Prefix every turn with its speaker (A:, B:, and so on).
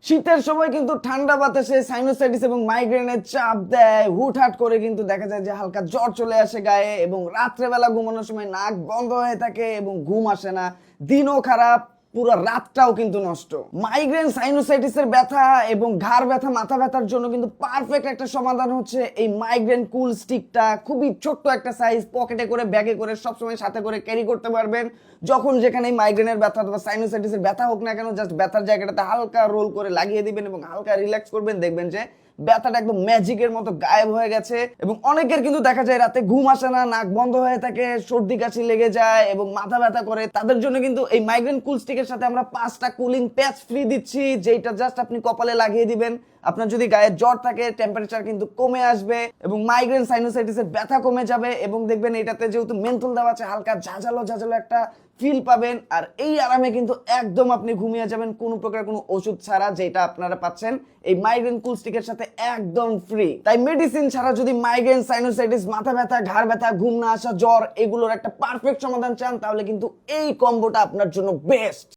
A: শীতের সময় কিন্তু ঠান্ডা বাতাসে সাইনোসাইটিস এবং মাইগ্রেনের চাপ দেয়, হুটহাট করে কিন্তু দেখা যায় যে হালকা জ্বর চলে আসে গায়ে, এবং রাত্রেবেলা ঘুমানোর সময় নাক বন্ধ হয়ে থাকে এবং ঘুম আসে না, দিনও খারাপ, পুরো রাতটাও কিন্তু নষ্ট। মাইগ্রেন সাইনোসাইটিসের ব্যথা এবং ঘাড় ব্যথা, মাথা ব্যথার জন্য কিন্তু পারফেক্ট একটা সমাধান হচ্ছে এই মাইগ্রেন কুল স্টিকটা। খুবই ছোট্ট একটা সাইজ, পকেটে করে, ব্যাগে করে, সবসময় সাথে করে ক্যারি করতে পারবেন। যখন যেখানে মাইগ্রেনের ব্যথা অথবা সাইনোসাইটিসের ব্যথা হোক না কেন, জাস্ট ব্যথার জায়গাটাতে হালকা রোল করে লাগিয়ে দিবেন এবং হালকা রিল্যাক্স করবেন, দেখবেন যে ব্যথাটা একদম ম্যাজিকের মতো গায়েব হয়ে গেছে। এবং অনেকের কিন্তু দেখা যায় রাতে ঘুম আসে না, নাক বন্ধ হয়ে থাকে, সর্দি কাশি লেগে যায় এবং মাথা ব্যথা করে। তাদের জন্য কিন্তু এই মাইগ্রেন কুল স্টিকের সাথে আমরা 5টা কুলিং প্যাচ ফ্রি দিচ্ছি, যেটা জাস্ট আপনি কপালে লাগিয়ে দিবেন। আপনার যদি গায়ে জ্বর থাকে, টেম্পারেচার কিন্তু কমে আসবে এবং মাইগ্রেন সাইনোসাইটিসের ব্যথা কমে যাবে। এবং দেখবেন এটাতে যেহেতু মেন্থল দেওয়া আছে, হালকা ঝাঁঝালো ঝাঁঝালো একটা ফিল পাবেন। আর এই আরামে কিন্তু একদম আপনি ঘুমিয়ে যাবেন কোনো প্রকার কোনো ওষুধ ছাড়া, যেটা আপনারা পাচ্ছেন এই মাইগ্রেন কুল স্টিকের সাথে একদম ফ্রি। তাই মেডিসিন ছাড়া যদি মাইগ্রেন, সাইনোসাইটিস, মাথা ব্যথা, ঘাড় ব্যথা, ঘুম না আসা, জ্বর, এগুলোর একটা পারফেক্ট সমাধান চান, তাহলে কিন্তু এই কম্বোটা আপনার জন্য বেস্ট।